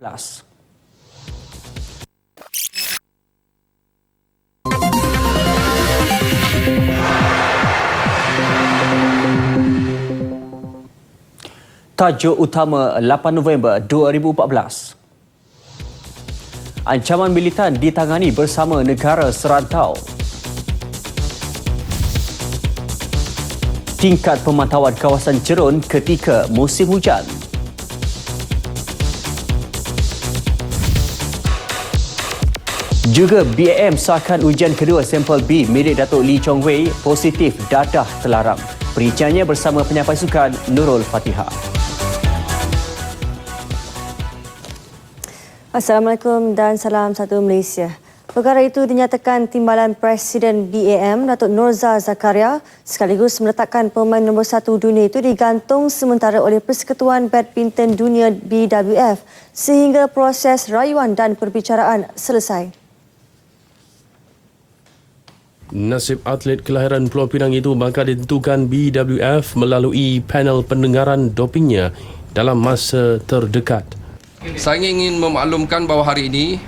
Plus. Tajuk utama 8 November 2014. Ancaman militan ditangani bersama negara serantau. Tingkat pemantauan kawasan Jerun ketika musim hujan. Juga BAM sahkan ujian kedua sampel B milik Datuk Lee Chong Wei positif dadah terlarang. Perinciannya bersama penyampai sukan Nurul Fatihah. Assalamualaikum dan salam satu Malaysia. Perkara itu dinyatakan Timbalan Presiden BAM Datuk Nurza Zakaria sekaligus meletakkan pemain nombor 1 dunia itu digantung sementara oleh Persekutuan Badminton Dunia BWF sehingga proses rayuan dan perbicaraan selesai. Nasib atlet kelahiran Pulau Pinang itu bakal ditentukan BWF melalui panel pendengaran dopingnya dalam masa terdekat. Saya ingin memaklumkan bahawa hari ini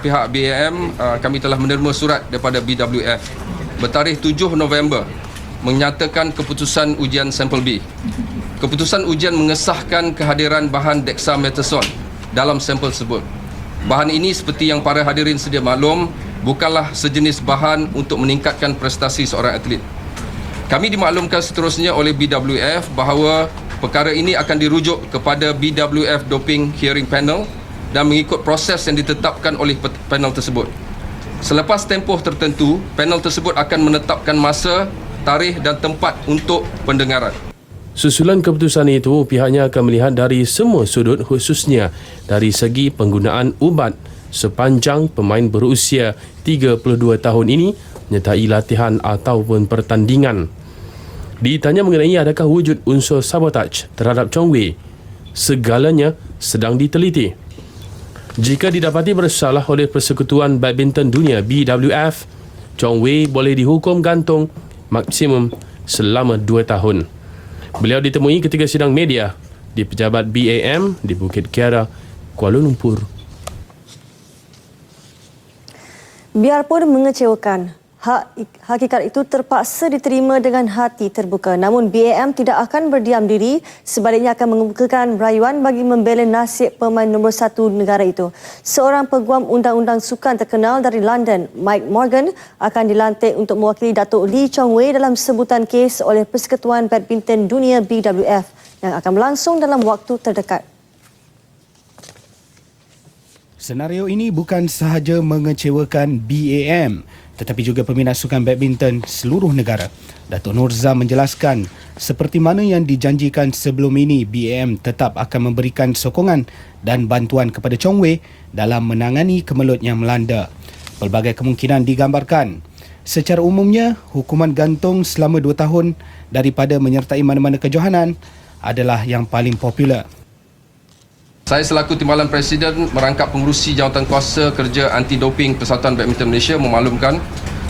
pihak BAM kami telah menerima surat daripada BWF bertarikh 7 November menyatakan keputusan ujian sampel B. Keputusan ujian mengesahkan kehadiran bahan dexamethasone dalam sampel tersebut. Bahan ini seperti yang para hadirin sedia maklum bukanlah sejenis bahan untuk meningkatkan prestasi seorang atlet. Kami dimaklumkan seterusnya oleh BWF bahawa perkara ini akan dirujuk kepada BWF Doping Hearing Panel dan mengikut proses yang ditetapkan oleh panel tersebut. Selepas tempoh tertentu, panel tersebut akan menetapkan masa, tarikh dan tempat untuk pendengaran. Susulan keputusan itu, pihaknya akan melihat dari semua sudut khususnya dari segi penggunaan ubat sepanjang pemain berusia 32 tahun ini menyertai latihan ataupun pertandingan. Ditanya mengenai adakah wujud unsur sabotaj terhadap Chong Wei, segalanya sedang diteliti. Jika didapati bersalah oleh Persekutuan Badminton Dunia BWF, Chong Wei boleh dihukum gantung maksimum selama 2 tahun. Beliau ditemui ketika sidang media di pejabat BAM di Bukit Kiara, Kuala Lumpur. Biarpun mengecewakan, hakikat itu terpaksa diterima dengan hati terbuka. Namun BAM tidak akan berdiam diri, sebaliknya akan mengemukakan rayuan bagi membela nasib pemain nombor 1 negara itu. Seorang peguam undang-undang sukan terkenal dari London, Mike Morgan, akan dilantik untuk mewakili Datuk Lee Chong Wei dalam sebutan kes oleh Persekutuan Badminton Dunia BWF yang akan berlangsung dalam waktu terdekat. Senario ini bukan sahaja mengecewakan BAM tetapi juga peminat sukan badminton seluruh negara. Datuk Nurza menjelaskan seperti mana yang dijanjikan sebelum ini, BAM tetap akan memberikan sokongan dan bantuan kepada Chong Wei dalam menangani kemelut yang melanda. Pelbagai kemungkinan digambarkan. Secara umumnya, hukuman gantung selama 2 tahun daripada menyertai mana-mana kejohanan adalah yang paling popular. Saya selaku Timbalan Presiden merangkap pengurusi Jawatankuasa Kerja Anti-Doping Persatuan Badminton Malaysia memaklumkan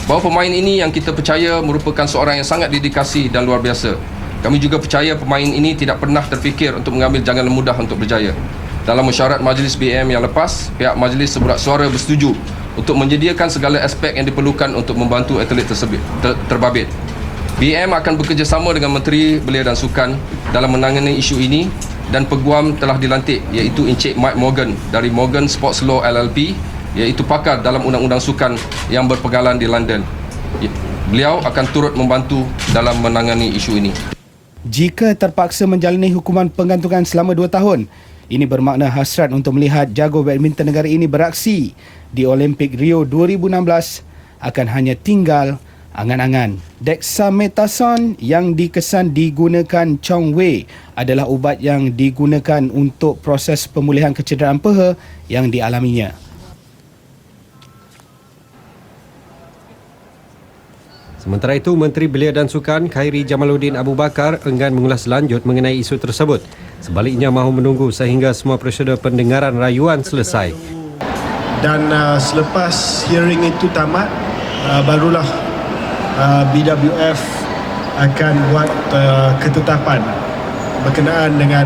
bahawa pemain ini yang kita percaya merupakan seorang yang sangat dedikasi dan luar biasa. Kami juga percaya pemain ini tidak pernah terfikir untuk mengambil jalan mudah untuk berjaya. Dalam mesyuarat Majlis BAM yang lepas, pihak Majlis sebulat suara bersetuju untuk menyediakan segala aspek yang diperlukan untuk membantu atlet tersebut terbabit. BAM akan bekerjasama dengan Menteri Belia dan Sukan dalam menangani isu ini dan peguam telah dilantik iaitu Encik Mike Morgan dari Morgan Sports Law LLP iaitu pakar dalam undang-undang sukan yang berpengalaman di London. Beliau akan turut membantu dalam menangani isu ini. Jika terpaksa menjalani hukuman penggantungan selama 2 tahun, ini bermakna hasrat untuk melihat jago badminton negara ini beraksi di Olimpik Rio 2016 akan hanya tinggal angan-angan. Dexamethasone yang dikesan digunakan Chong Wei adalah ubat yang digunakan untuk proses pemulihan kecederaan peha yang dialaminya. Sementara itu, Menteri Belia dan Sukan Khairi Jamaluddin Abu Bakar enggan mengulas lanjut mengenai isu tersebut. Sebaliknya mahu menunggu sehingga semua prosedur pendengaran rayuan selesai. Dan selepas hearing itu tamat, barulah BWF akan buat ketetapan berkenaan dengan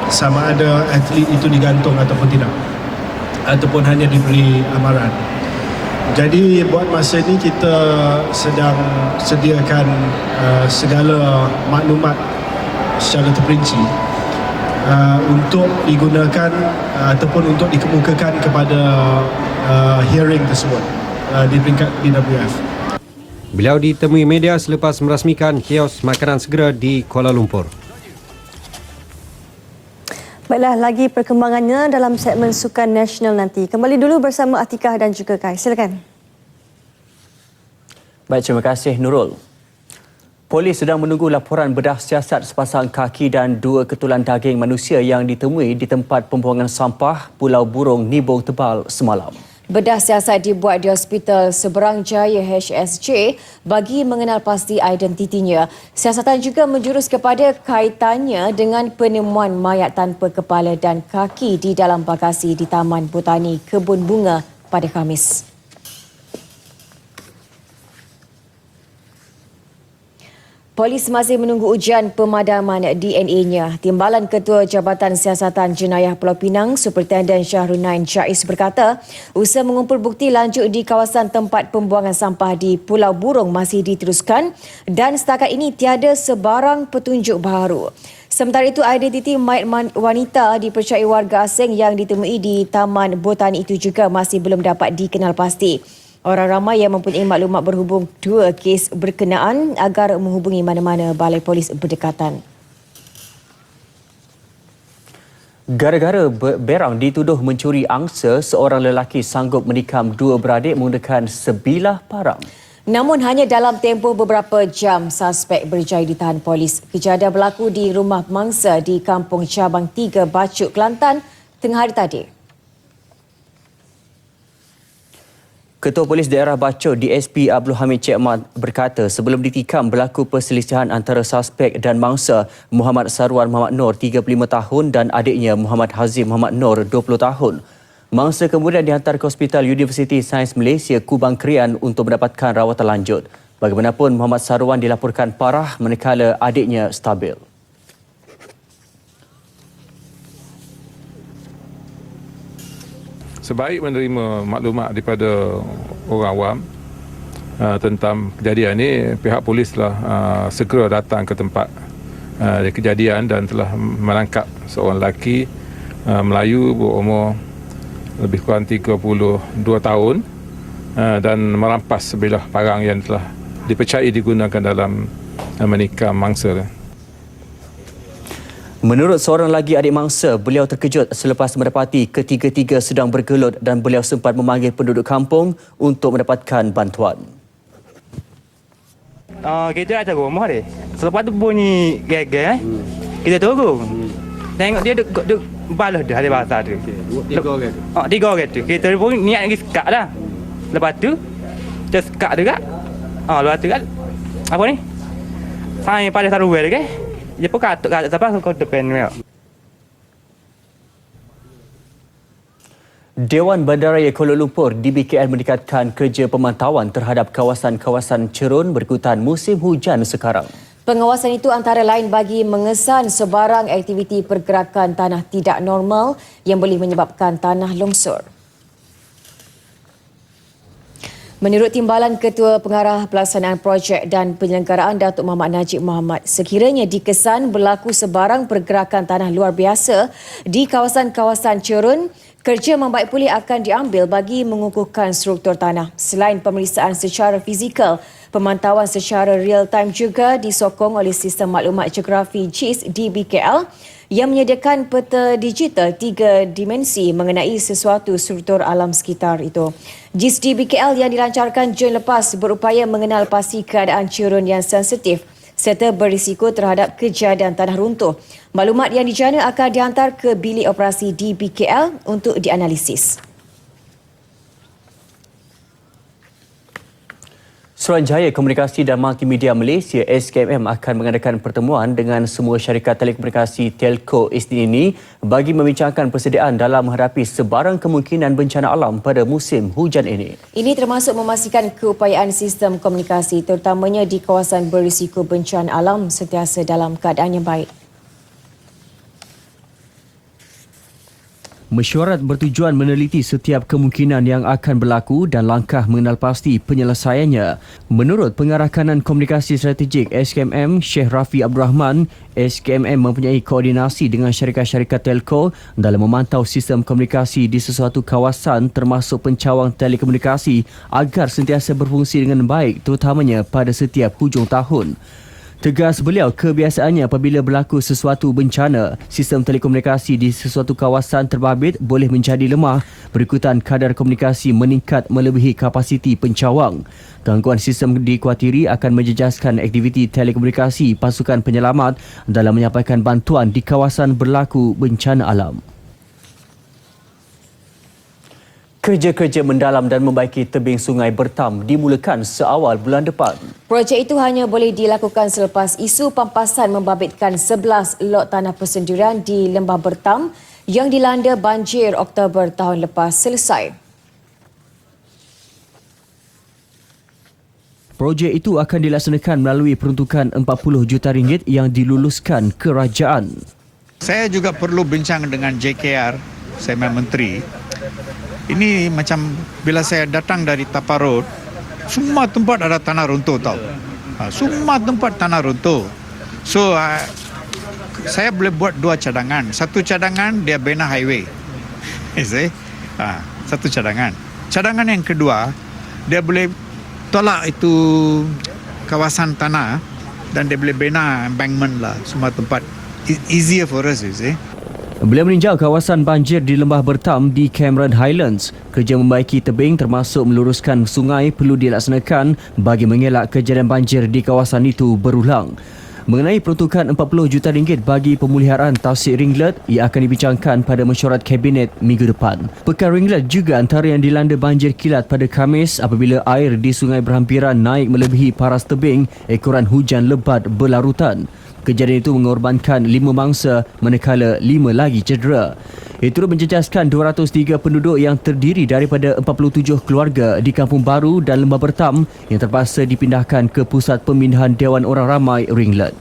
sama ada atlet itu digantung ataupun tidak, ataupun hanya diberi amaran. Jadi buat masa ini kita sedang sediakan segala maklumat secara terperinci untuk digunakan ataupun untuk dikemukakan kepada hearing tersebut di peringkat BWF. Beliau ditemui media selepas merasmikan kios makanan segera di Kuala Lumpur. Baiklah, lagi perkembangannya dalam segmen Sukan Nasional nanti. Kembali dulu bersama Atikah dan juga Kai. Silakan. Baik, terima kasih Nurul. Polis sedang menunggu laporan bedah siasat sepasang kaki dan 2 ketulan daging manusia yang ditemui di tempat pembuangan sampah Pulau Burung Nibong Tebal semalam. Bedah siasat dibuat di Hospital Seberang Jaya HSJ bagi mengenal pasti identitinya. Siasatan juga menjurus kepada kaitannya dengan penemuan mayat tanpa kepala dan kaki di dalam bagasi di Taman Botani Kebun Bunga pada Khamis. Polis masih menunggu ujian pemadaman DNA-nya. Timbalan Ketua Jabatan Siasatan Jenayah Pulau Pinang, Superintendent Syahrunain Jais berkata, usaha mengumpul bukti lanjut di kawasan tempat pembuangan sampah di Pulau Burung masih diteruskan dan setakat ini tiada sebarang petunjuk baru. Sementara itu, identiti mayat wanita dipercayai warga asing yang ditemui di Taman Botani itu juga masih belum dapat dikenal pasti. Orang ramai yang mempunyai maklumat berhubung 2 kes berkenaan agar menghubungi mana-mana balai polis berdekatan. Gara-gara berang dituduh mencuri angsa, seorang lelaki sanggup menikam 2 beradik menggunakan sebilah parang. Namun hanya dalam tempoh beberapa jam, suspek berjaya ditahan polis. Kejadian berlaku di rumah mangsa di Kampung Cabang 3, Bacuk, Kelantan tengah hari tadi. Ketua Polis Daerah Bacok DSP Abdul Hamid Cik Ahmad berkata sebelum ditikam berlaku perselisihan antara suspek dan mangsa Muhammad Sarwan Muhammad Nur 35 tahun dan adiknya Muhammad Hazim Muhammad Nur 20 tahun. Mangsa kemudian dihantar ke Hospital Universiti Sains Malaysia Kubang Krian untuk mendapatkan rawatan lanjut. Bagaimanapun Muhammad Sarwan dilaporkan parah manakala adiknya stabil. Sebaik menerima maklumat daripada orang awam tentang kejadian ini, pihak polis telah segera datang ke tempat kejadian dan telah menangkap seorang lelaki Melayu berumur lebih kurang 32 tahun dan merampas sebilah parang yang telah dipercayai digunakan dalam menikam mangsa. Menurut seorang lagi adik mangsa, beliau terkejut selepas mendapati ketiga-tiga sedang bergelut dan beliau sempat memanggil penduduk kampung untuk mendapatkan bantuan. Kita atas rumah dia. Selepas tu bunyi gege, kita tunggu. Tengok dia duk balas dah ada bahasa tu. 3 orang. 3 orang tu. Kita pun niat pergi sekat dah. Lepas tu kita sekat juga. Lepas tu kan apa ni? Sampai pada Sarawak ke? Dia pun katuk siapa kau depan dia. Dewan Bandaraya Kuala Lumpur DBKL meningkatkan kerja pemantauan terhadap kawasan-kawasan cerun berikutan musim hujan sekarang. Pengawasan itu antara lain bagi mengesan sebarang aktiviti pergerakan tanah tidak normal yang boleh menyebabkan tanah longsor. Menurut Timbalan Ketua Pengarah Pelaksanaan Projek dan Penyelenggaraan Datuk Muhammad Najib Muhammad, sekiranya dikesan berlaku sebarang pergerakan tanah luar biasa di kawasan-kawasan cerun, kerja membaik pulih akan diambil bagi mengukuhkan struktur tanah. Selain pemeriksaan secara fizikal, pemantauan secara real-time juga disokong oleh Sistem Maklumat Geografi JIS DBKL yang menyediakan peta digital 3 dimensi mengenai sesuatu struktur alam sekitar itu. JIS DBKL yang dilancarkan Jun lepas berupaya mengenal pasti keadaan cerun yang sensitif serta berisiko terhadap kejadian tanah runtuh. Maklumat yang dijana akan dihantar ke bilik operasi DBKL untuk dianalisis. Suruhanjaya Komunikasi dan Multimedia Malaysia SKMM akan mengadakan pertemuan dengan semua syarikat telekomunikasi telco Isnin ini bagi membincangkan persediaan dalam menghadapi sebarang kemungkinan bencana alam pada musim hujan ini. Ini termasuk memastikan keupayaan sistem komunikasi terutamanya di kawasan berisiko bencana alam sentiasa dalam keadaan yang baik. Mesyuarat bertujuan meneliti setiap kemungkinan yang akan berlaku dan langkah mengenal pasti penyelesaiannya. Menurut Pengarah Kanan Komunikasi Strategik SKMM Syekh Rafi Abdul Rahman, SKMM mempunyai koordinasi dengan syarikat-syarikat telco dalam memantau sistem komunikasi di sesuatu kawasan termasuk pencawang telekomunikasi agar sentiasa berfungsi dengan baik terutamanya pada setiap hujung tahun. Tegas beliau, kebiasaannya apabila berlaku sesuatu bencana, sistem telekomunikasi di sesuatu kawasan terbabit boleh menjadi lemah berikutan kadar komunikasi meningkat melebihi kapasiti pencawang. Gangguan sistem dikuatiri akan menjejaskan aktiviti telekomunikasi pasukan penyelamat dalam menyampaikan bantuan di kawasan berlaku bencana alam. Kerja-kerja mendalam dan membaiki tebing Sungai Bertam dimulakan seawal bulan depan. Projek itu hanya boleh dilakukan selepas isu pampasan membabitkan 11 lot tanah persendirian di Lembah Bertam yang dilanda banjir Oktober tahun lepas selesai. Projek itu akan dilaksanakan melalui peruntukan 40 juta ringgit yang diluluskan kerajaan. Saya juga perlu bincang dengan JKR, saya Menteri. Ini macam bila saya datang dari Tapa Road, semua tempat ada tanah runtuh tau. Semua tempat tanah runtuh. So, saya boleh buat dua cadangan. Satu cadangan dia bina highway. Satu cadangan. Cadangan yang kedua, dia boleh tolak itu kawasan tanah dan dia boleh bina embankment lah semua tempat. Easier for us, you see. Beliau meninjau kawasan banjir di Lembah Bertam di Cameron Highlands. Kerja membaiki tebing termasuk meluruskan sungai perlu dilaksanakan bagi mengelak kejadian banjir di kawasan itu berulang. Mengenai peruntukan 40 juta ringgit bagi pemuliharaan Tasik Ringlet, ia akan dibincangkan pada mesyuarat Kabinet minggu depan. Pekan Ringlet juga antara yang dilanda banjir kilat pada Khamis apabila air di sungai berhampiran naik melebihi paras tebing ekoran hujan lebat berlarutan. Kejadian itu mengorbankan 5 mangsa manakala 5 lagi cedera. Itu menjejaskan 203 penduduk yang terdiri daripada 47 keluarga di Kampung Baru dan Lembah Bertam yang terpaksa dipindahkan ke Pusat Pemindahan Dewan Orang Ramai Ringlet.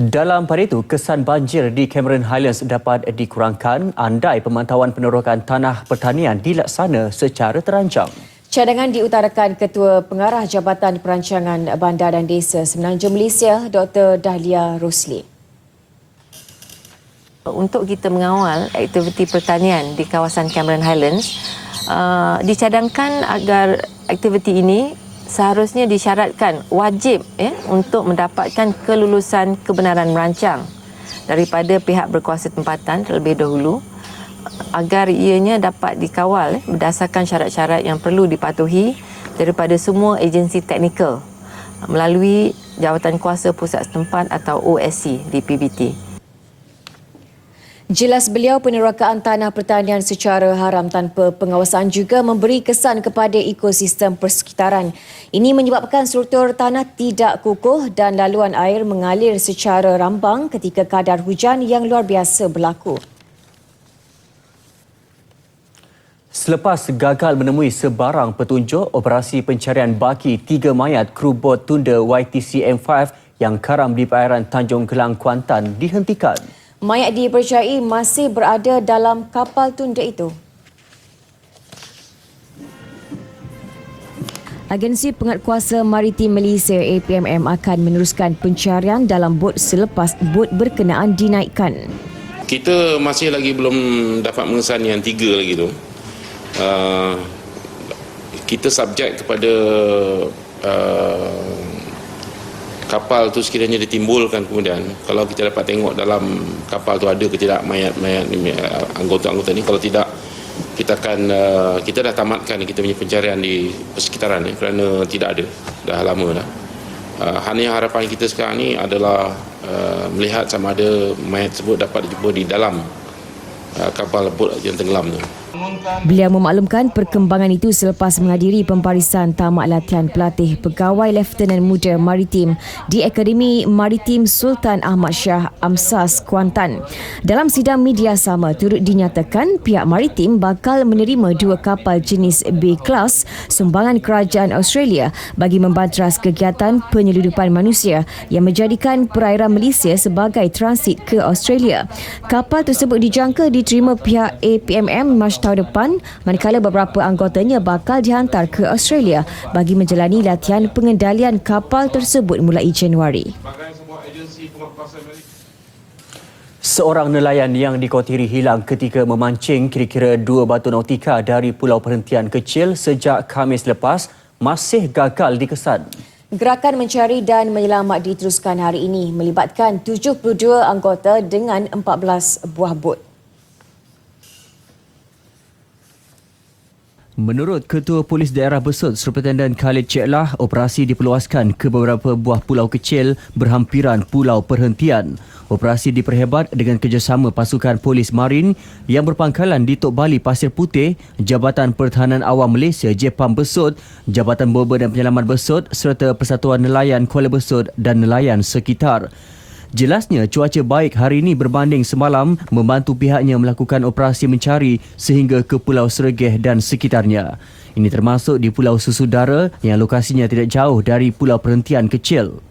Dalam pada itu, kesan banjir di Cameron Highlands dapat dikurangkan andai pemantauan penerokan tanah pertanian dilaksana secara terancang. Cadangan diutarakan Ketua Pengarah Jabatan Perancangan Bandar dan Desa Semenanjung Malaysia, Dr. Dahlia Rosli. Untuk kita mengawal aktiviti pertanian di kawasan Cameron Highlands, dicadangkan agar aktiviti ini seharusnya disyaratkan wajib untuk mendapatkan kelulusan kebenaran merancang daripada pihak berkuasa tempatan terlebih dahulu, agar ianya dapat dikawal berdasarkan syarat-syarat yang perlu dipatuhi daripada semua agensi teknikal melalui Jawatan Kuasa Pusat Setempat atau OSC di PBT. Jelas beliau, penerokaan tanah pertanian secara haram tanpa pengawasan juga memberi kesan kepada ekosistem persekitaran. Ini menyebabkan struktur tanah tidak kukuh dan laluan air mengalir secara rambang ketika kadar hujan yang luar biasa berlaku. Selepas gagal menemui sebarang petunjuk, operasi pencarian baki 3 mayat kru bot tunda YTC M5 yang karam di perairan Tanjung Kelang, Kuantan dihentikan. Mayat dipercayai masih berada dalam kapal tunda itu. Agensi Penguatkuasa Maritim Malaysia APMM akan meneruskan pencarian dalam bot selepas bot berkenaan dinaikkan. Kita masih lagi belum dapat mengesan yang 3 lagi tu. Kita subjek kepada kapal tu sekiranya ditimbulkan kemudian, kalau kita dapat tengok dalam kapal tu ada ke tidak mayat-mayat anggota-anggota ni. Kalau tidak, kita dah tamatkan kita punya pencarian di persekitaran ni kerana tidak ada, dah lama dah. Hanya harapan kita sekarang ni adalah melihat sama ada mayat tersebut dapat dijumpa di dalam kapal bot yang tenggelam tu. Beliau memaklumkan perkembangan itu selepas menghadiri pembarisan tamat latihan pelatih pegawai Lieutenant Muda Maritim di Akademi Maritim Sultan Ahmad Shah Amsas, Kuantan. Dalam sidang media sama, turut dinyatakan pihak Maritim bakal menerima 2 kapal jenis B-Class sumbangan kerajaan Australia bagi membantras kegiatan penyeludupan manusia yang menjadikan perairan Malaysia sebagai transit ke Australia. Kapal tersebut dijangka diterima pihak APMM Mac tahun depan, manakala beberapa anggotanya bakal dihantar ke Australia bagi menjalani latihan pengendalian kapal tersebut mulai Januari. Seorang nelayan yang dikotiri hilang ketika memancing kira-kira 2 batu nautika dari pulau perhentian kecil sejak Khamis lepas masih gagal dikesan. Gerakan mencari dan menyelamat diteruskan hari ini melibatkan 72 anggota dengan 14 buah bot. Menurut Ketua Polis Daerah Besut, Superintendent Khalid Ceklah, operasi diperluaskan ke beberapa buah pulau kecil berhampiran pulau perhentian. Operasi diperhebat dengan kerjasama pasukan polis marin yang berpangkalan di Tok Bali Pasir Putih, Jabatan Pertahanan Awam Malaysia JPAM Besut, Jabatan Boba dan Penyelamat Besut serta Persatuan Nelayan Kuala Besut dan nelayan sekitar. Jelasnya cuaca baik hari ini berbanding semalam membantu pihaknya melakukan operasi mencari sehingga ke Pulau Seregeh dan sekitarnya. Ini termasuk di Pulau Susudara yang lokasinya tidak jauh dari pulau perhentian kecil.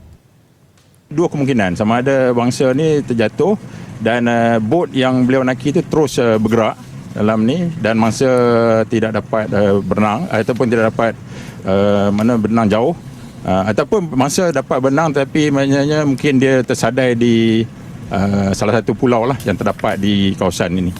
2 kemungkinan, sama ada bangsa ni terjatuh dan bot yang beliau naiki itu terus bergerak dalam ni dan mangsa tidak dapat berenang ataupun tidak dapat berenang jauh ataupun mangsa dapat berenang tapi maknanya mungkin dia tersadai di salah satu pulau lah yang terdapat di kawasan ini.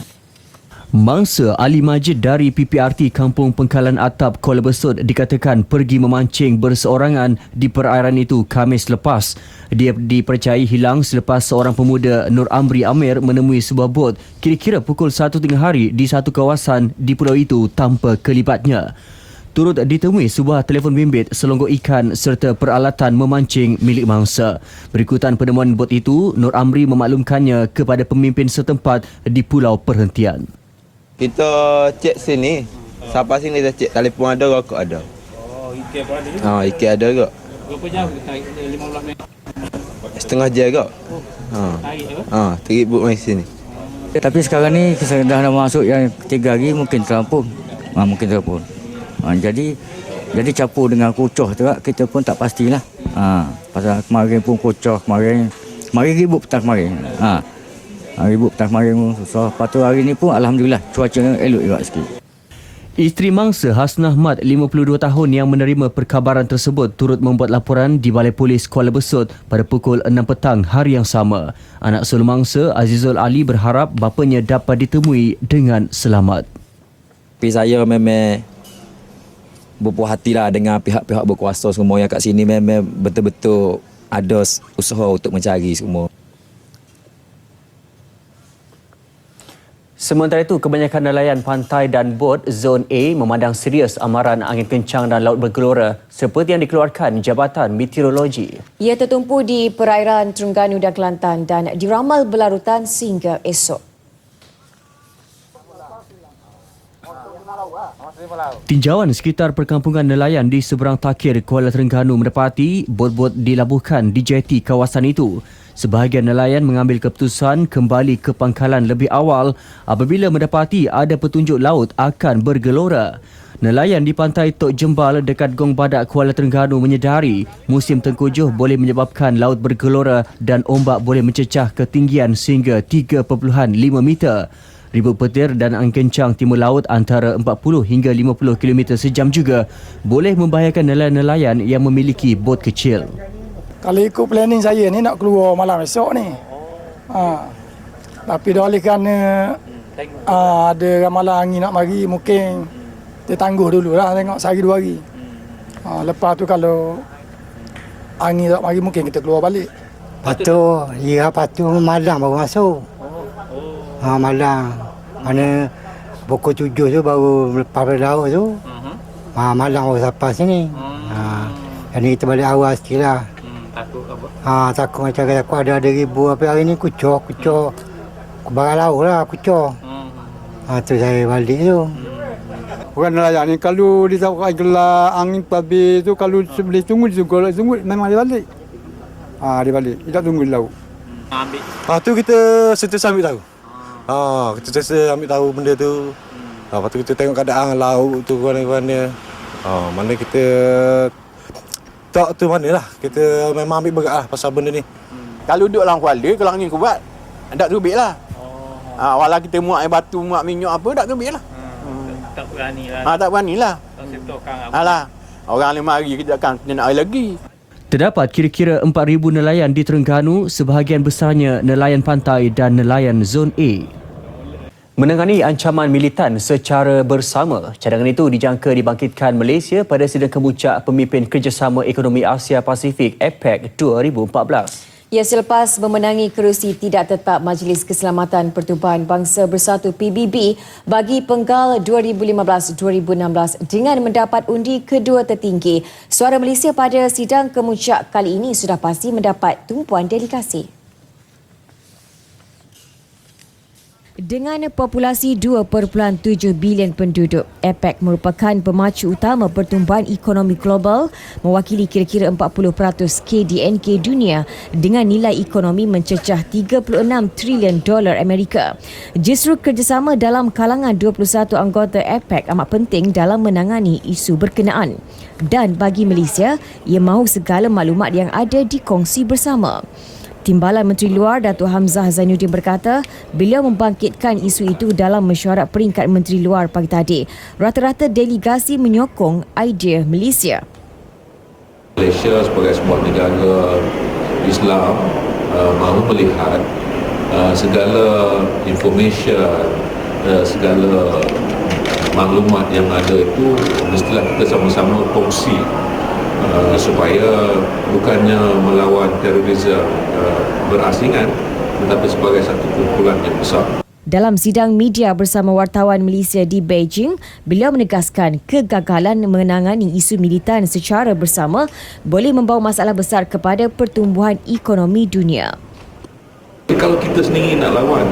Mangsa Ali Majid dari PPRT Kampung Pengkalan Atap Kuala Besut dikatakan pergi memancing berseorangan di perairan itu Khamis lepas. Dia dipercayai hilang selepas seorang pemuda Nur Amri Amir menemui sebuah bot kira-kira pukul 1 tengah hari di satu kawasan di pulau itu tanpa kelibatnya. Turut ditemui sebuah telefon bimbit, selonggok ikan serta peralatan memancing milik mangsa. Berikutan penemuan bot itu, Nur Amri memaklumkannya kepada pemimpin setempat di pulau perhentian. Kita cek sini. Sampai sini kita cek telefon ada, rokok ada. Oh, ikan pun ada? Ikan ada ke? Berapa jauh kita tarik 15 minit? Setengah jam ke? Tarik apa? Tarik bot main sini. Tapi sekarang ni dah masuk yang 3 hari mungkin terlampau. Mungkin terlampau. Jadi campur dengan kucoh tu kita pun tak pastilah. Pasal kemarin pun kucoh kemarin ribut petang kemarin. Ribut petang kemarin pun susah. Lepas tu hari ni pun alhamdulillah cuaca elok juga sikit. Isteri mangsa Hasnah Mat, 52 tahun yang menerima perkabaran tersebut turut membuat laporan di Balai Polis Kuala Besut pada pukul 6 petang hari yang sama. Anak sulung mangsa Azizul Ali berharap bapanya dapat ditemui dengan selamat. Tapi saya memang berpuas hatilah dengan pihak-pihak berkuasa semua yang kat sini memang betul-betul ada usaha untuk mencari semua. Sementara itu, kebanyakan nelayan pantai dan bot Zon A memandang serius amaran angin kencang dan laut bergelora seperti yang dikeluarkan Jabatan Meteorologi. Ia tertumpu di perairan Terengganu dan Kelantan dan diramal berlarutan sehingga esok. Tinjauan sekitar perkampungan nelayan di seberang takir Kuala Terengganu mendapati bot-bot dilabuhkan di jeti kawasan itu. Sebahagian nelayan mengambil keputusan kembali ke pangkalan lebih awal apabila mendapati ada petunjuk laut akan bergelora. Nelayan di pantai Tok Jembal dekat Gong Badak Kuala Terengganu menyedari musim tengkujuh boleh menyebabkan laut bergelora dan ombak boleh mencecah ketinggian sehingga 3.5 meter. Ribut petir dan angin kencang timur laut antara 40 hingga 50 km sejam juga boleh membahayakan nelayan-nelayan yang memiliki bot kecil. Kalau ikut planning saya ni nak keluar malam esok ni. Tapi dah oleh kerana ada ramalan angin nak mari, mungkin kita tangguh dululah tengok sehari 2 hari. Lepas tu kalau angin tak mari mungkin kita keluar balik. Lepas tu malam baru masuk. Malam. Mana pukul 7 tu baru lepas dari laut tu. Malam baru sampai sini. Jadi kita balik awal sikit lah. Takut apa? Takut macam takut ada ribu apa hari ni kucur barang laut lah kucur. Tu saya balik tu. orang nelayan ni kalau dia tahu gelar angin habis tu kalau boleh tunggu memang dia balik. Dia balik. Dia tak tunggu di laut. Ambil. Lepas tu kita sentiasa ambil tahu. Kita sentiasa ambil tahu benda tu. Lepas tu kita tengok keadaan laut tu mana-mana. Mana kita tak tu manalah. Kita memang ambil berat lah pasal benda ni. Kalau duduk dalam kuala, kalau angin kuat, tak terbit lah. Walau kita muat air batu, muat minyak apa, tak terbit lah. Tak berani lah. Tak berani lah. Alah, orang 5 hari kita akan kena nak air lagi. Terdapat kira-kira 4,000 nelayan di Terengganu, sebahagian besarnya nelayan pantai dan nelayan Zon A. Menangani ancaman militan secara bersama, cadangan itu dijangka dibangkitkan Malaysia pada sidang kemuncak Pemimpin Kerjasama Ekonomi Asia Pasifik APEC 2014. Ya, selepas memenangi kerusi tidak tetap Majlis Keselamatan Pertubuhan Bangsa Bersatu PBB bagi penggal 2015-2016 dengan mendapat undi kedua tertinggi, suara Malaysia pada sidang kemuncak kali ini sudah pasti mendapat tumpuan delegasi. Dengan populasi 2.7 bilion penduduk, APEC merupakan pemacu utama pertumbuhan ekonomi global, mewakili kira-kira 40% KDNK dunia dengan nilai ekonomi mencecah $36 trilion Amerika. Justru kerjasama dalam kalangan 21 anggota APEC amat penting dalam menangani isu berkenaan. Dan bagi Malaysia, ia mahu segala maklumat yang ada dikongsi bersama. Timbalan Menteri Luar Datuk Hamzah Zainuddin berkata, beliau membangkitkan isu itu dalam mesyuarat peringkat Menteri Luar pagi tadi. Rata-rata delegasi menyokong idea Malaysia. Malaysia sebagai sebuah negara Islam mahu melihat segala information, segala maklumat yang ada itu mestilah kita sama-sama kongsi. Supaya bukannya melawan terorisme berasingan tetapi sebagai satu kumpulan yang besar. Dalam sidang media bersama wartawan Malaysia di Beijing, beliau menegaskan kegagalan menangani isu militan secara bersama boleh membawa masalah besar kepada pertumbuhan ekonomi dunia. Kalau kita sendiri nak lawan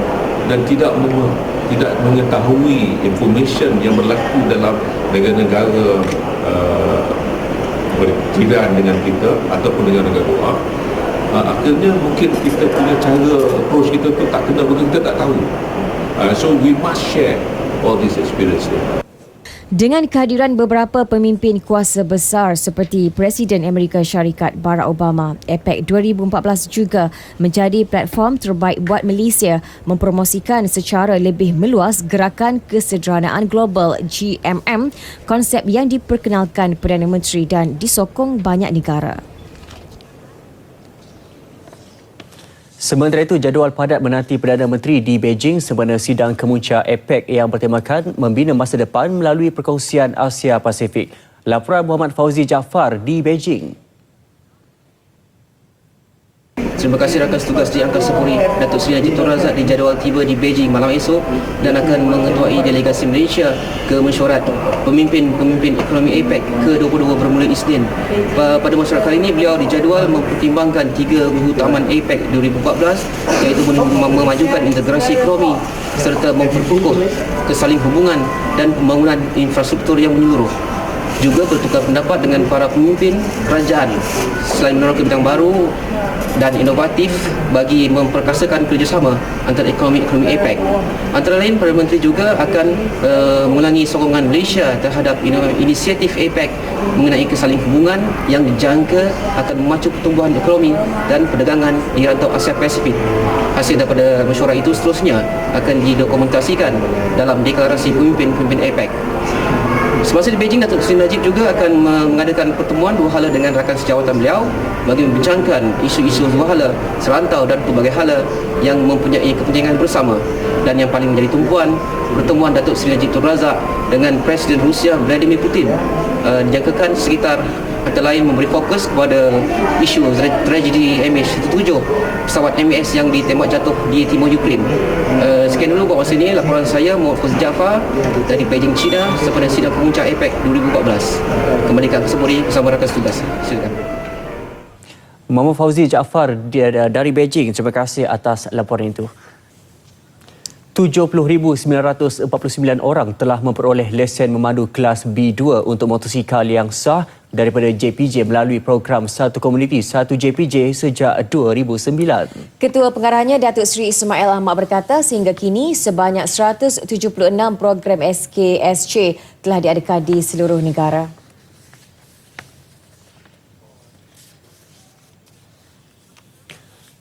dan tidak mengetahui information yang berlaku dalam negara-negara berjiran dengan kita ataupun dengan negara luar, akhirnya mungkin kita punya cara approach kita tu tak kena, kita tak tahu. So we must share all this experience. Dengan kehadiran beberapa pemimpin kuasa besar seperti Presiden Amerika Syarikat Barack Obama, APEC 2014 juga menjadi platform terbaik buat Malaysia mempromosikan secara lebih meluas gerakan kesederhanaan global GMM, konsep yang diperkenalkan Perdana Menteri dan disokong banyak negara. Sementara itu, jadual padat menanti Perdana Menteri di Beijing sempena sidang kemuncak APEC yang bertemakan membina masa depan melalui perkongsian Asia Pasifik. Laporan Muhammad Fauzi Jaafar di Beijing. Terima kasih rakan setugas di Angkasa Puri, Datuk Seri Najib Tun Razak dijadual tiba di Beijing malam esok dan akan mengetuai delegasi Malaysia ke mesyuarat pemimpin ekonomi APEC ke-22 bermula Isnin. Pada mesyuarat kali ini, beliau dijadual mempertimbangkan 3 keutamaan APEC 2014 iaitu memajukan integrasi ekonomi serta memperkukuh kesaling hubungan dan pembangunan infrastruktur yang menyeluruh. Juga bertukar pendapat dengan para pemimpin kerajaan selain meneroka bidang baru dan inovatif bagi memperkasakan kerjasama antara ekonomi APEC. Antara lain, Perdana Menteri juga akan mengulangi sokongan Malaysia terhadap inisiatif APEC mengenai kesaling hubungan yang dijangka akan memacu pertumbuhan ekonomi dan perdagangan di rantau Asia Pasifik. Hasil daripada mesyuarat itu seterusnya akan didokumentasikan dalam deklarasi pemimpin APEC. Semasa di Beijing, Datuk Seri Najib juga akan mengadakan pertemuan dua hala dengan rakan sejawatan beliau bagi membincangkan isu-isu dua hala serantau dan pelbagai hala yang mempunyai kepentingan bersama. Dan yang paling menjadi tumpuan, pertemuan Datuk Seri Najib Tun Razak dengan Presiden Rusia Vladimir Putin dijangkakan sekitar antara lain memberi fokus kepada isu tragedi MH17, pesawat MAS yang ditembak jatuh di timur Ukraine. Sekian dulu buat masa ini, laporan saya Muhammad Fauzi Jaafar dari Beijing, China sempena sidang kemuncak APEC 2014. Kembali ke Angkasa Puri bersama rakan setugas. Silakan. Muhammad Fauzi Jaafar dari Beijing. Terima kasih atas laporan itu. 70,949 orang telah memperoleh lesen memandu kelas B2 untuk motosikal yang sah daripada JPJ melalui program Satu Komuniti Satu JPJ sejak 2009. Ketua Pengarahnya Datuk Seri Ismail Ahmad berkata sehingga kini sebanyak 176 program SKSJ telah diadakan di seluruh negara.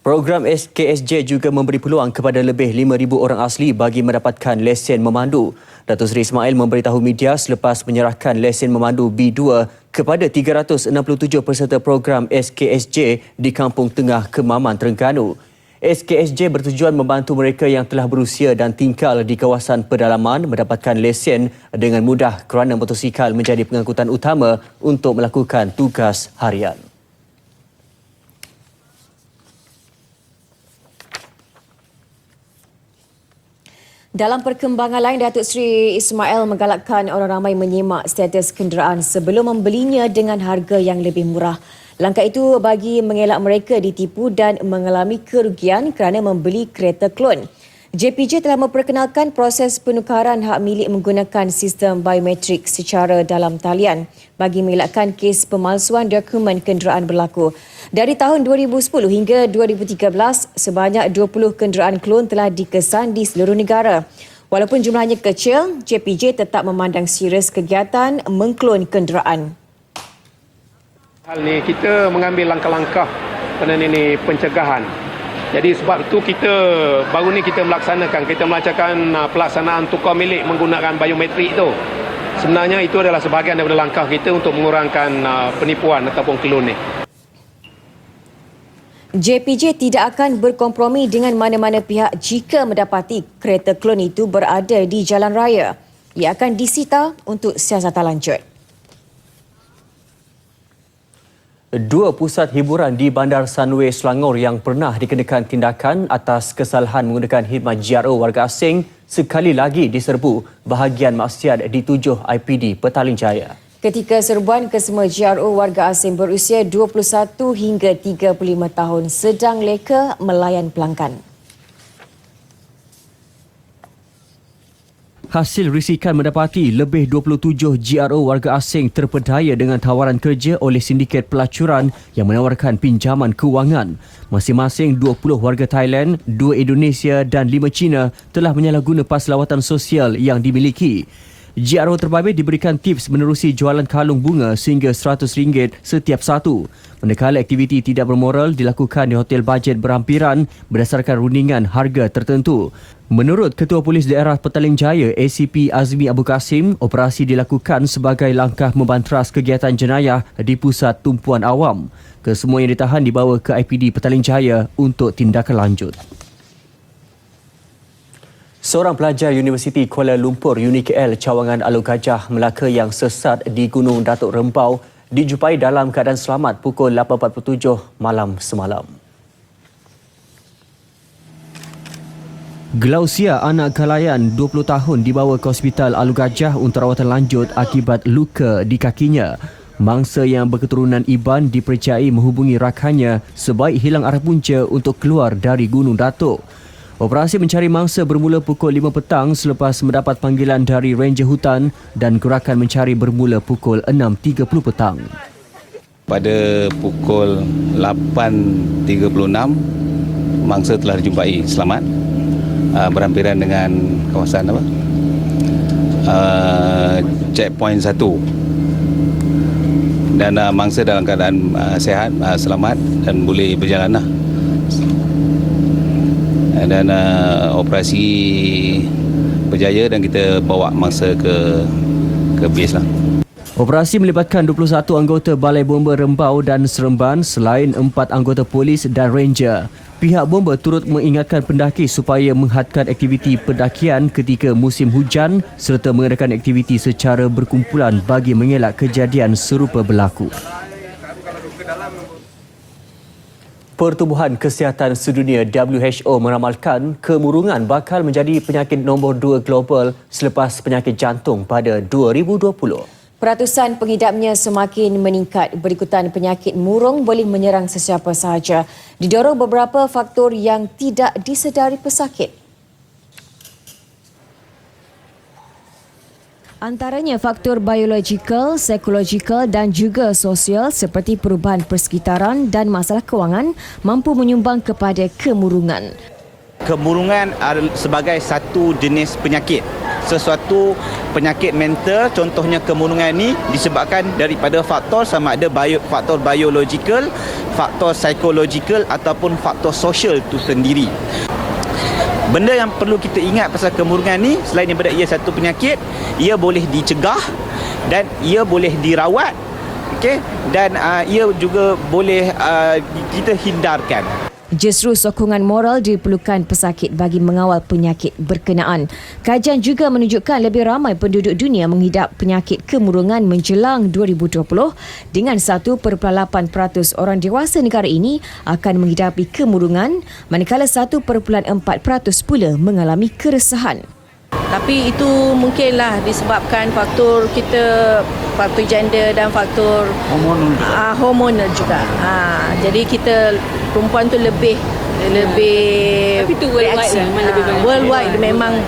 Program SKSJ juga memberi peluang kepada lebih 5,000 orang asli bagi mendapatkan lesen memandu. Datuk Seri Ismail memberitahu media selepas menyerahkan lesen memandu B2 kepada 367 peserta program SKSJ di Kampung Tengah Kemaman, Terengganu. SKSJ bertujuan membantu mereka yang telah berusia dan tinggal di kawasan pedalaman mendapatkan lesen dengan mudah kerana motosikal menjadi pengangkutan utama untuk melakukan tugas harian. Dalam perkembangan lain, Datuk Seri Ismail menggalakkan orang ramai menyemak status kenderaan sebelum membelinya dengan harga yang lebih murah. Langkah itu bagi mengelak mereka ditipu dan mengalami kerugian kerana membeli kereta klon. JPJ telah memperkenalkan proses penukaran hak milik menggunakan sistem biometrik secara dalam talian bagi mengelakkan kes pemalsuan dokumen kenderaan berlaku. Dari tahun 2010 hingga 2013, sebanyak 20 kenderaan klon telah dikesan di seluruh negara. Walaupun jumlahnya kecil, JPJ tetap memandang serius kegiatan mengklon kenderaan. Hal ni kita mengambil langkah-langkah kerana ini pencegahan. Jadi sebab itu baru ni kita melaksanakan pelaksanaan tukar milik menggunakan biometrik itu. Sebenarnya itu adalah sebahagian daripada langkah kita untuk mengurangkan penipuan ataupun klon ni. JPJ tidak akan berkompromi dengan mana-mana pihak jika mendapati kereta klon itu berada di jalan raya. Ia akan disita untuk siasatan lanjut. Dua pusat hiburan di Bandar Sunway Selangor yang pernah dikenakan tindakan atas kesalahan menggunakan khidmat GRO warga asing sekali lagi diserbu bahagian maksiat di 7 IPD Petaling Jaya. Ketika serbuan kesemua GRO warga asing berusia 21 hingga 35 tahun sedang leka melayan pelanggan. Hasil risikan mendapati lebih 27 GRO warga asing terpedaya dengan tawaran kerja oleh sindiket pelacuran yang menawarkan pinjaman kewangan. Masing-masing 20 warga Thailand, 2 Indonesia dan 5 Cina telah menyalahguna pas lawatan sosial yang dimiliki. GRO terbabit diberikan tips menerusi jualan kalung bunga sehingga RM100 setiap satu. Manakala aktiviti tidak bermoral dilakukan di hotel bajet berhampiran berdasarkan rundingan harga tertentu. Menurut Ketua Polis Daerah Petaling Jaya ACP Azmi Abu Kasim, operasi dilakukan sebagai langkah membantras kegiatan jenayah di pusat tumpuan awam. Kesemua yang ditahan dibawa ke IPD Petaling Jaya untuk tindakan lanjut. Seorang pelajar Universiti Kuala Lumpur UniKL cawangan Alor Gajah Melaka yang sesat di Gunung Datuk Rempau dijumpai dalam keadaan selamat pukul 8.47 malam semalam. Glausia, anak Galayan 20 tahun dibawa ke Hospital Alor Gajah untuk rawatan lanjut akibat luka di kakinya. Mangsa yang berketurunan Iban dipercayai menghubungi rakannya sebaik hilang arah punca untuk keluar dari Gunung Datuk. Operasi mencari mangsa bermula pukul 5 petang selepas mendapat panggilan dari Ranger Hutan dan gerakan mencari bermula pukul 6.30 petang. Pada pukul 8.36, mangsa telah dijumpai selamat berhampiran dengan kawasan checkpoint 1. Dan mangsa dalam keadaan sihat, selamat dan boleh berjalan lah. Dan operasi berjaya dan kita bawa mangsa ke base lah. Operasi melibatkan 21 anggota Balai Bomba Rembau dan Seremban selain 4 anggota polis dan ranger. Pihak bomba turut mengingatkan pendaki supaya menghadkan aktiviti pendakian ketika musim hujan serta mengadakan aktiviti secara berkumpulan bagi mengelak kejadian serupa berlaku. Pertubuhan Kesihatan Sedunia WHO meramalkan kemurungan bakal menjadi penyakit nombor 2 global selepas penyakit jantung pada 2020. Peratusan pengidapnya semakin meningkat berikutan penyakit murung boleh menyerang sesiapa sahaja. Didorong beberapa faktor yang tidak disedari pesakit. Antaranya faktor biologikal, psikologikal dan juga sosial seperti perubahan persekitaran dan masalah kewangan mampu menyumbang kepada kemurungan. Kemurungan sebagai satu jenis penyakit. Sesuatu penyakit mental, contohnya kemurungan ini disebabkan daripada faktor sama ada faktor biologikal, faktor psikologikal ataupun faktor sosial itu sendiri. Benda yang perlu kita ingat pasal kemurungan ni, selain daripada ia satu penyakit, ia boleh dicegah dan ia boleh dirawat, okey, dan ia juga boleh kita hindarkan. Justru sokongan moral diperlukan pesakit bagi mengawal penyakit berkenaan. Kajian juga menunjukkan lebih ramai penduduk dunia menghidap penyakit kemurungan menjelang 2020 dengan 1.8% orang dewasa negara ini akan menghidapi kemurungan manakala 1.4% pula mengalami keresahan. Tapi itu mungkinlah disebabkan faktor gender dan faktor hormonal juga. Jadi kita perempuan tu lebih tapi tu worldwide lah. Worldwide memang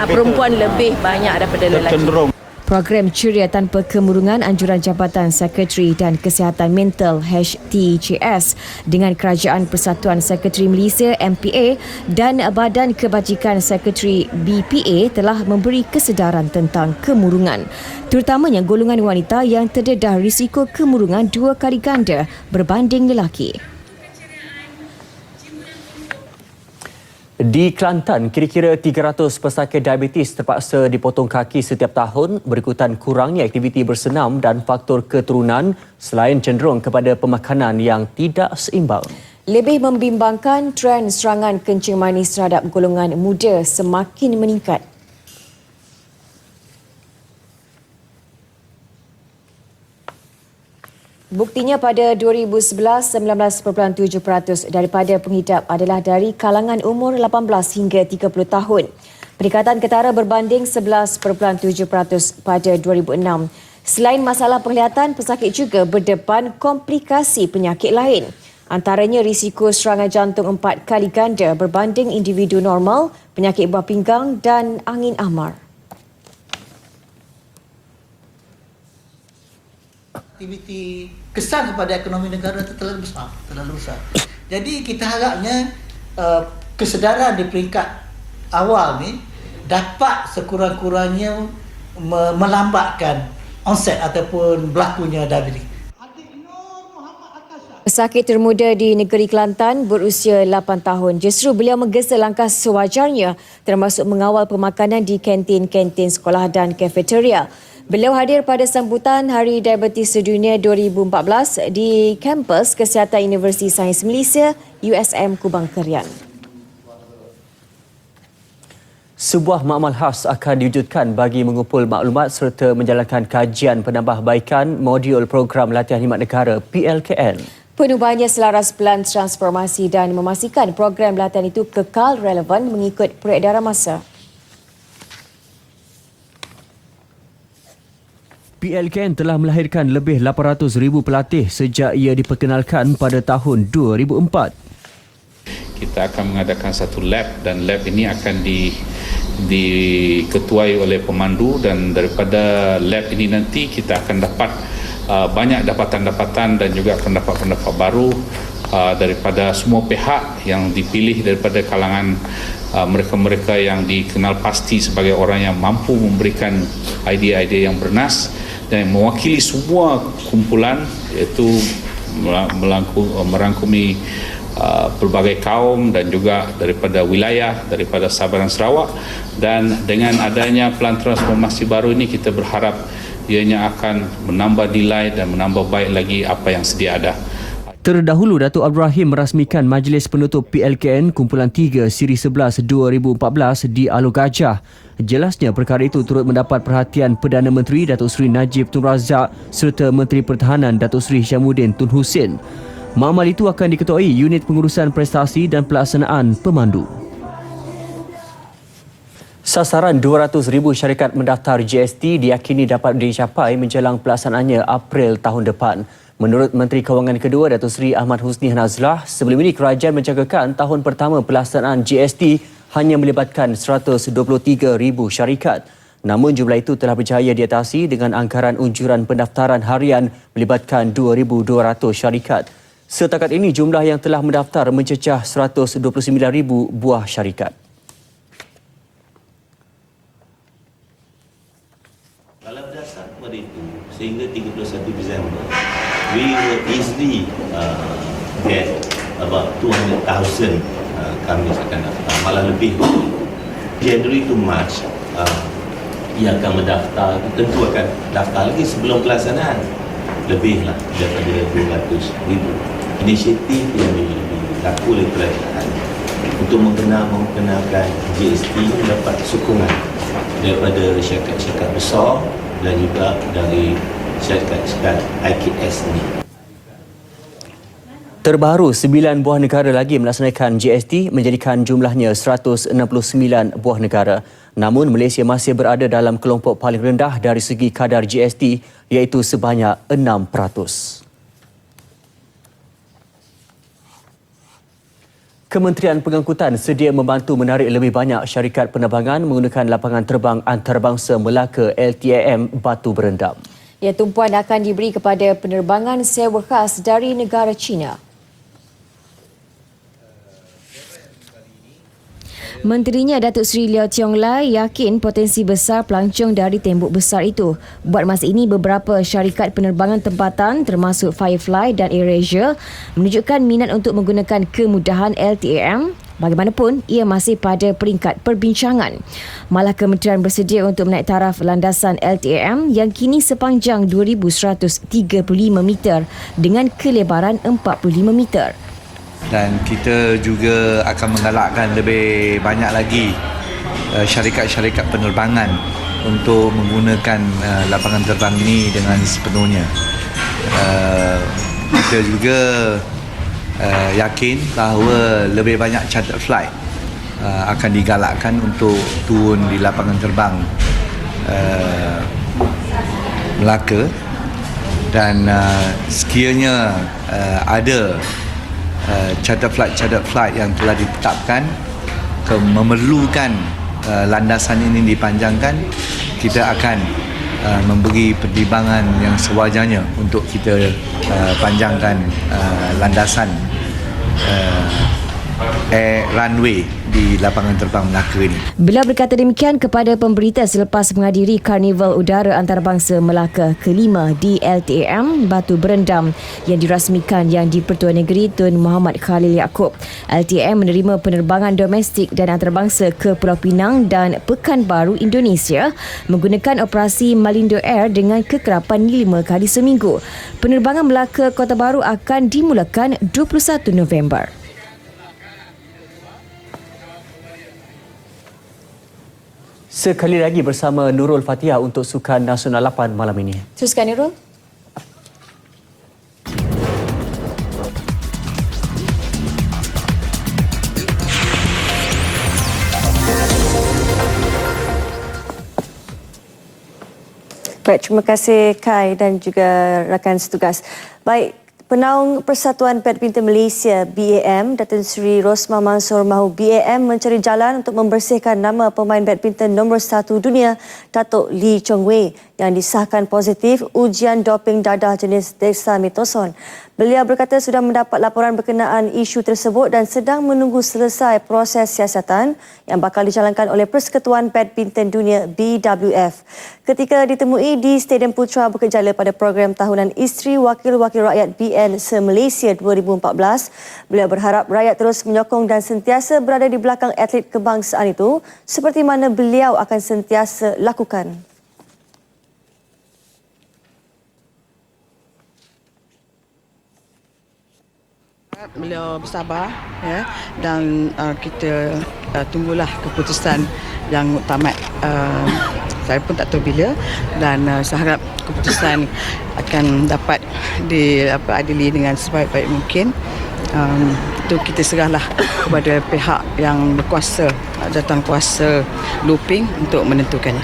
perempuan lebih banyak daripada lelaki. Program Ceria Tanpa Kemurungan Anjuran Jabatan Sekretari dan Kesihatan Mental (HTJS) dengan Kerajaan Persatuan Sekretari Malaysia (MPA) dan Badan Kebajikan Sekretari (BPA) telah memberi kesedaran tentang kemurungan, terutamanya golongan wanita yang terdedah risiko kemurungan 2 kali ganda berbanding lelaki. Di Kelantan, kira-kira 300 pesakit diabetes terpaksa dipotong kaki setiap tahun berikutan kurangnya aktiviti bersenam dan faktor keturunan selain cenderung kepada pemakanan yang tidak seimbang. Lebih membimbangkan, trend serangan kencing manis terhadap golongan muda semakin meningkat. Buktinya pada 2011, 19.7% daripada penghidap adalah dari kalangan umur 18 hingga 30 tahun. Peningkatan ketara berbanding 11.7% pada 2006. Selain masalah penglihatan, pesakit juga berdepan komplikasi penyakit lain. Antaranya risiko serangan jantung 4 kali ganda berbanding individu normal, penyakit buah pinggang dan angin ahmar. Aktiviti kesan kepada ekonomi negara itu terlalu besar. Jadi kita harapnya kesedaran di peringkat awal ni dapat sekurang-kurangnya melambatkan onset ataupun berlakunya diabetes. Pesakit termuda di negeri Kelantan berusia 8 tahun. Justru beliau menggesa langkah sewajarnya termasuk mengawal pemakanan di kantin-kantin sekolah dan kafeteria. Beliau hadir pada sambutan Hari Diabetes Sedunia 2014 di kampus Kesihatan Universiti Sains Malaysia USM Kubang Kerian. Sebuah makmal khas akan diwujudkan bagi mengumpul maklumat serta menjalankan kajian penambahbaikan modul program latihan khidmat negara PLKN. Penubuhannya selaras pelan transformasi dan memastikan program latihan itu kekal relevan mengikut peredaran masa. PLKN telah melahirkan lebih 800,000 pelatih sejak ia diperkenalkan pada tahun 2004. Kita akan mengadakan satu lab dan lab ini akan diketuai oleh pemandu dan daripada lab ini nanti kita akan dapat banyak dapatan-dapatan dan juga pendapat-pendapat baru daripada semua pihak yang dipilih daripada kalangan mereka-mereka yang dikenal pasti sebagai orang yang mampu memberikan idea-idea yang bernas dan mewakili semua kumpulan iaitu merangkumi pelbagai kaum dan juga daripada wilayah, daripada Sabah dan Sarawak, dan dengan adanya pelan transformasi baru ini kita berharap ianya akan menambah nilai dan menambah baik lagi apa yang sedia ada. Terdahulu, Datuk Abdul Rahim merasmikan Majlis Penutup PLKN Kumpulan 3 Siri 11 2014 di Alor Gajah. Jelasnya perkara itu turut mendapat perhatian Perdana Menteri Datuk Seri Najib Tun Razak serta Menteri Pertahanan Datuk Seri Syamuddin Tun Hussein. Makmal itu akan diketuai Unit Pengurusan Prestasi dan Pelaksanaan Pemandu. Sasaran 200,000 syarikat mendaftar GST diyakini dapat dicapai menjelang pelaksanaannya April tahun depan. Menurut Menteri Kewangan kedua Datuk Seri Ahmad Husni Hanazlah, sebelum ini kerajaan menjangkakan tahun pertama pelaksanaan GST hanya melibatkan 123,000 syarikat. Namun jumlah itu telah berjaya diatasi dengan anggaran unjuran pendaftaran harian melibatkan 2,200 syarikat. Setakat ini jumlah yang telah mendaftar mencecah 129,000 buah syarikat. Kalau berdasar pada itu, sehingga 31 Disember, we will easily get about 200,000 kami akan daftar, malah lebih. January to March, ia akan mendaftar, tentu akan daftar lagi sebelum pelaksanaan. Lebihlah daripada 200,000. Inisiatif yang dilakukan oleh kerajaan untuk mengenalkan GST mendapat sokongan daripada syarikat-syarikat besar dan juga dari syarikat-syarikat IKS ini. Terbaru, 9 buah negara lagi melaksanakan GST menjadikan jumlahnya 169 buah negara. Namun Malaysia masih berada dalam kelompok paling rendah dari segi kadar GST iaitu sebanyak 6%. Kementerian Pengangkutan sedia membantu menarik lebih banyak syarikat penerbangan menggunakan lapangan terbang antarabangsa Melaka LTAM Batu Berendam. Ya, tumpuan akan diberi kepada penerbangan sewa khas dari negara China. Menterinya Datuk Seri Leow Tiong Lai yakin potensi besar pelancong dari tembok besar itu. Buat masa ini, beberapa syarikat penerbangan tempatan termasuk Firefly dan AirAsia menunjukkan minat untuk menggunakan kemudahan LTAM. Bagaimanapun, ia masih pada peringkat perbincangan. Malah kementerian bersedia untuk menaik taraf landasan LTAM yang kini sepanjang 2,135 meter dengan kelebaran 45 meter. Dan kita juga akan menggalakkan lebih banyak lagi syarikat-syarikat penerbangan untuk menggunakan lapangan terbang ini dengan sepenuhnya. Kita juga yakin bahawa lebih banyak chartered flight akan digalakkan untuk turun di lapangan terbang Melaka, dan sekiranya ada chartered flight yang telah ditetapkan memerlukan landasan ini dipanjangkan, kita akan memberi pertimbangan yang sewajarnya untuk kita panjangkan landasan runway di lapangan terbang Melaka ini. Beliau berkata demikian kepada pemberita selepas menghadiri Karnival Udara Antarabangsa Melaka ke-5 di LTAM Batu Berendam yang dirasmikan Yang di-Pertuan Negeri Tun Muhammad Khalil Yaakob. LTAM menerima penerbangan domestik dan antarabangsa ke Pulau Pinang dan Pekanbaru, Indonesia menggunakan operasi Malindo Air dengan kekerapan 5 kali seminggu. Penerbangan Melaka Kota Baru akan dimulakan 21 November. Sekali lagi bersama Nurul Fatihah untuk Sukan Nasional 8 malam ini. Teruskan Nurul. Baik, terima kasih Kai dan juga rakan setugas. Baik, Penaung Persatuan Badminton Malaysia BAM, Datuk Seri Rosmah Mansor mahu BAM mencari jalan untuk membersihkan nama pemain badminton nombor 1 dunia Datuk Lee Chong Wei yang disahkan positif ujian doping dadah jenis dexamethasone. Beliau berkata sudah mendapat laporan berkenaan isu tersebut dan sedang menunggu selesai proses siasatan yang bakal dijalankan oleh Persekutuan Badminton Dunia BWF. Ketika ditemui di Stadium Putra Bukit Jalil pada program tahunan Isteri Wakil-Wakil Rakyat BN se-Malaysia 2014, beliau berharap rakyat terus menyokong dan sentiasa berada di belakang atlet kebangsaan itu seperti mana beliau akan sentiasa lakukan. Beliau bersabar ya, dan kita tunggulah keputusan yang muktamad. Saya pun tak tahu bila, dan saya harap keputusan akan dapat diadili dengan sebaik-baik mungkin. Itu kita serahlah kepada pihak yang berkuasa, datang kuasa doping untuk menentukannya.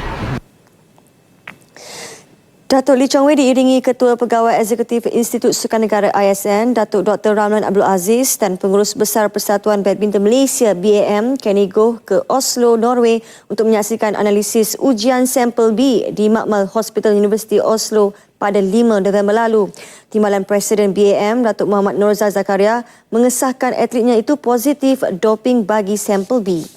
Datuk Lee Chong Wei diiringi Ketua Pegawai Eksekutif Institut Sukan Negara ISN, Datuk Dr. Ramlan Abdul Aziz dan Pengurus Besar Persatuan Badminton Malaysia BAM, Kenny Goh ke Oslo, Norway untuk menyaksikan analisis ujian sampel B di Makmal Hospital University Oslo pada 5 November lalu. Timbalan Presiden BAM, Datuk Muhammad Norzal Zakaria, mengesahkan atletnya itu positif doping bagi sampel B.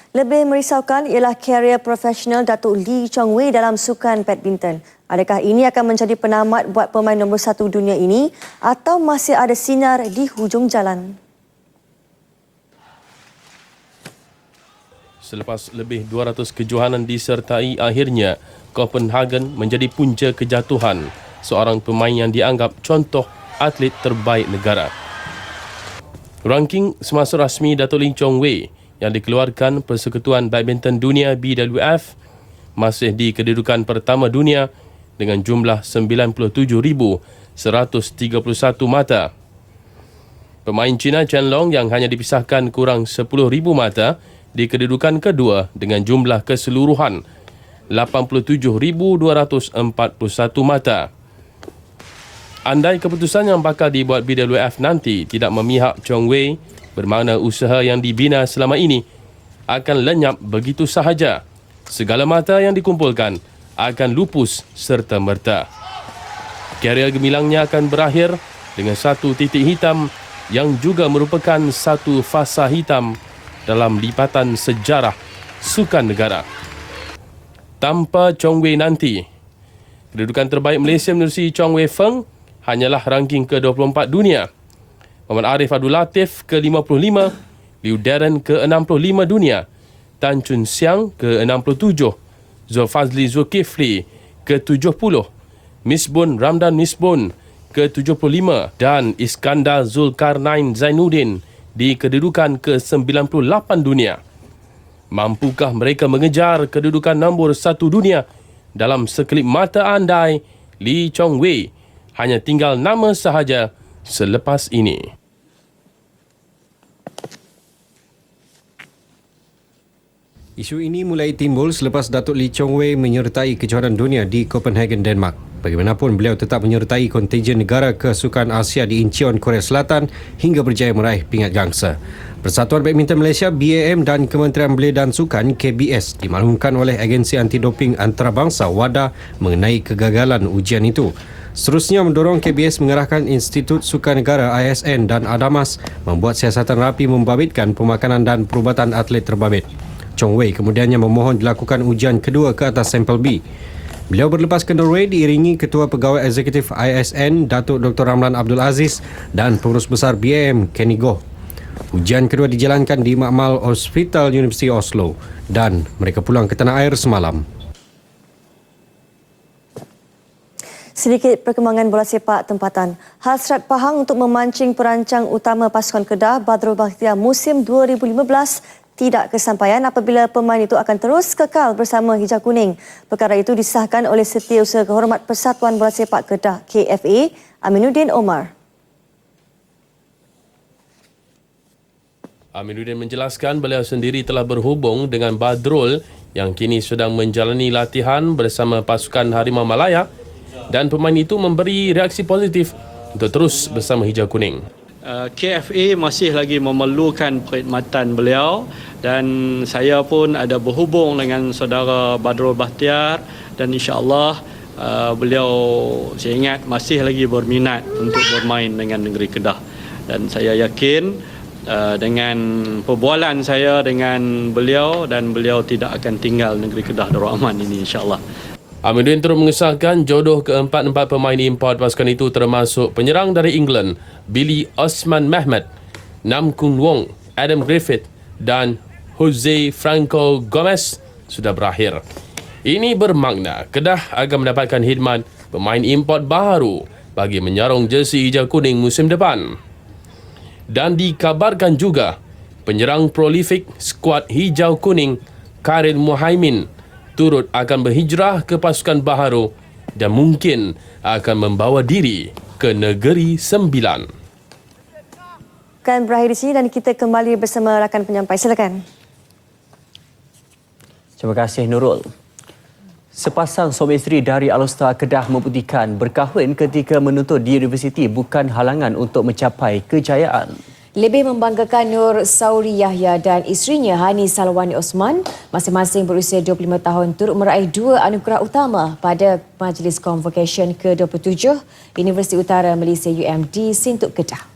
Lebih merisaukan ialah karier profesional Datuk Lee Chong Wei dalam sukan badminton. Adakah ini akan menjadi penamat buat pemain nombor 1 dunia ini atau masih ada sinar di hujung jalan? Selepas lebih 200 kejohanan disertai, akhirnya Copenhagen menjadi punca kejatuhan seorang pemain yang dianggap contoh atlet terbaik negara. Ranking semasa rasmi Datuk Lee Chong Wei yang dikeluarkan Persekutuan Badminton Dunia BWF masih di kedudukan pertama dunia dengan jumlah 97,131 mata. Pemain Cina Chen Long yang hanya dipisahkan kurang 10,000 mata di kedudukan kedua dengan jumlah keseluruhan 87,241 mata. Andai keputusan yang bakal dibuat BWF nanti tidak memihak Chong Wei, bermakna usaha yang dibina selama ini akan lenyap begitu sahaja. Segala mata yang dikumpulkan akan lupus serta-merta. Karier gemilangnya akan berakhir dengan satu titik hitam yang juga merupakan satu fasa hitam dalam lipatan sejarah sukan negara. Tanpa Chong Wei nanti, kedudukan terbaik Malaysia menerusi Chong Wei Feng hanyalah ranking ke-24 dunia. Muhammad Arif Abdul Latif ke-55, Liu Darren ke-65 dunia, Tan Chun Siang ke-67, Zulfazli Zulkifli ke-70, Misbun Ramdan Misbun ke-75 dan Iskandar Zulkarnain Zainuddin di kedudukan ke-98 dunia. Mampukah mereka mengejar kedudukan nombor 1 dunia dalam sekelip mata andai Lee Chong Wei hanya tinggal nama sahaja selepas ini? Isu ini mulai timbul selepas Datuk Lee Chong Wei menyertai kejohanan dunia di Copenhagen, Denmark. Bagaimanapun, beliau tetap menyertai kontijen negara kesukan Asia di Incheon, Korea Selatan hingga berjaya meraih pingat gangsa. Persatuan Badminton Malaysia BAM dan Kementerian Belia dan Sukan KBS dimaklumkan oleh Agensi Anti-Doping Antarabangsa WADA mengenai kegagalan ujian itu. Seterusnya mendorong KBS mengerahkan Institut Sukan Negara ISN dan Adamas membuat siasatan rapi membabitkan pemakanan dan perubatan atlet terbabit. Chong Wei kemudiannya memohon dilakukan ujian kedua ke atas sampel B. Beliau berlepas ke Norway diiringi Ketua Pegawai Eksekutif ISN Datuk Dr. Ramlan Abdul Aziz dan Pengurus Besar BAM Kenny Goh. Ujian kedua dijalankan di Makmal Hospital University Oslo dan mereka pulang ke tanah air semalam. Sedikit perkembangan bola sepak tempatan. Hasrat Pahang untuk memancing perancang utama pasukan Kedah Badrul Bakhtiar musim 2015 tidak kesampaian apabila pemain itu akan terus kekal bersama Hijau Kuning. Perkara itu disahkan oleh Setiausaha Kehormat Persatuan Bola Sepak Kedah KFA, Aminuddin Omar. Aminuddin menjelaskan beliau sendiri telah berhubung dengan Badrul yang kini sedang menjalani latihan bersama pasukan Harimau Malaya dan pemain itu memberi reaksi positif untuk terus bersama Hijau Kuning. KFA masih lagi memerlukan perkhidmatan beliau dan saya pun ada berhubung dengan saudara Badrul Bakhtiar dan insya-Allah beliau saya ingat masih lagi berminat untuk bermain dengan negeri Kedah dan saya yakin dengan perbualan saya dengan beliau dan beliau tidak akan tinggal negeri Kedah Darul Aman ini insya-Allah. Aminuddin terus mengesahkan jodoh keempat-empat pemain import pasukan itu termasuk penyerang dari England Billy Osman Mehmet, Nam Kung Wong, Adam Griffith dan Jose Franco Gomez sudah berakhir. Ini bermakna Kedah akan mendapatkan khidmat pemain import baru bagi menyarung jersey Hijau Kuning musim depan. Dan dikabarkan juga penyerang prolifik skuad Hijau Kuning Karin Muhaimin turut akan berhijrah ke pasukan baharu dan mungkin akan membawa diri ke Negeri Sembilan. Akan berakhir di sini dan kita kembali bersama rakan penyampai. Silakan. Terima kasih Nurul. Sepasang suami isteri dari Alostar Kedah membuktikan berkahwin ketika menuntut di universiti bukan halangan untuk mencapai kejayaan. Lebih membanggakan Nur Sauri Yahya dan isterinya Hani Salwani Osman, masing-masing berusia 25 tahun, turut meraih 2 anugerah utama pada Majlis Convocation ke-27 Universiti Utara Malaysia UM di Sintuk Kedah.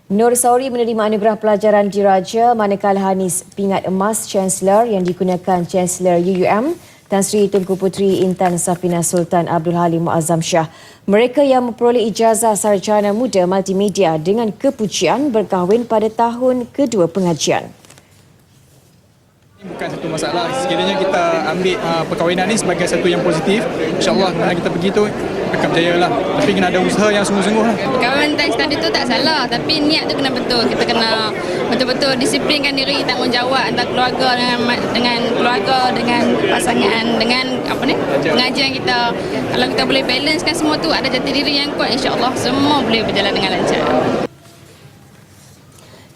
Nur Sauri menerima anugerah pelajaran diraja manakala Hanis pingat emas Chancellor yang digunakan Chancellor UUM Tan Sri Tunku Puteri Intan Safina Sultan Abdul Halim Muazzam Shah. Mereka yang memperoleh ijazah sarjana muda multimedia dengan kepujian berkahwin pada tahun kedua pengajian. Bukan satu masalah, sekiranya kita ambil perkahwinan ni sebagai satu yang positif, insyaAllah mana kita pergi tu akan berjaya lah. Tapi kena ada usaha yang sungguh-sungguh lah. Perkahwinan teks tadi tu tak salah, tapi niat tu kena betul. Kita kena betul-betul disiplinkan diri, tanggungjawab antara keluarga dengan keluarga, dengan pasangan, dengan pengajian kita. Kalau kita boleh balancekan semua tu, ada jati diri yang kuat, insyaAllah semua boleh berjalan dengan lancar.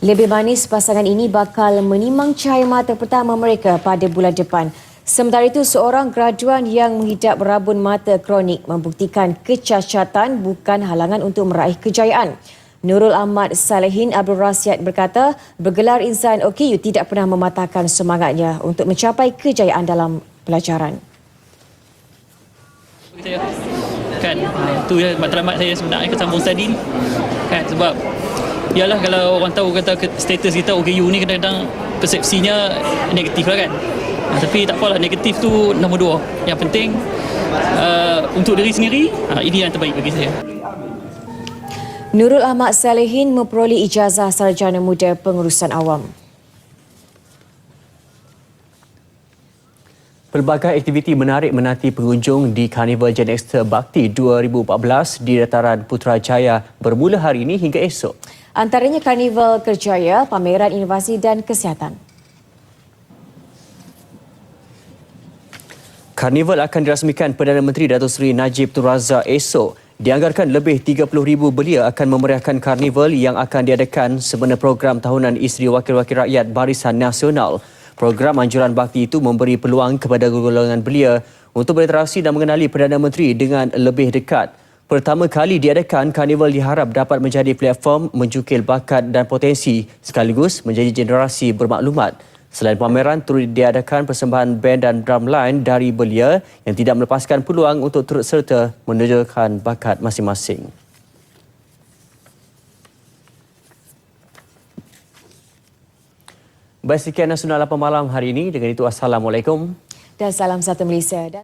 Lebih manis, pasangan ini bakal menimang cahaya mata pertama mereka pada bulan depan. Sementara itu, seorang graduan yang menghidap rabun mata kronik membuktikan kecacatan bukan halangan untuk meraih kejayaan. Nurul Ahmad Salehin Abdul Rasyad berkata, bergelar insan OKU tidak pernah mematahkan semangatnya untuk mencapai kejayaan dalam pelajaran. Kan, itu ya matlamat saya sebenarnya kesambung study ni. Kan, sebab yalah kalau orang tahu kata status kita OKU ni kadang-kadang persepsinya negatif lah kan. Tapi tak apalah, negatif tu nombor 2. Yang penting untuk diri sendiri, ini yang terbaik bagi saya. Nurul Ahmad Salehin memperoleh ijazah sarjana muda pengurusan awam. Pelbagai aktiviti menarik menanti pengunjung di Karnival Gen Extra Bakti 2014 di Dataran Putrajaya bermula hari ini hingga esok. Antaranya Karnival Kerjaya, pameran inovasi dan kesihatan. Karnival akan dirasmikan Perdana Menteri Datuk Seri Najib Tun Razak esok. Dianggarkan lebih 30,000 belia akan memeriahkan Karnival yang akan diadakan sempena program tahunan Isteri Wakil-Wakil Rakyat Barisan Nasional. Program anjuran bakti itu memberi peluang kepada golongan belia untuk berinteraksi dan mengenali Perdana Menteri dengan lebih dekat. Pertama kali diadakan, Karnival diharap dapat menjadi platform menjukil bakat dan potensi sekaligus menjadi generasi bermaklumat. Selain pameran, turut diadakan persembahan band dan drumline dari belia yang tidak melepaskan peluang untuk turut serta menunjukkan bakat masing-masing. Baik, sekian Nasional 8 malam hari ini. Dengan itu, Assalamualaikum. Dan salam satu Malaysia.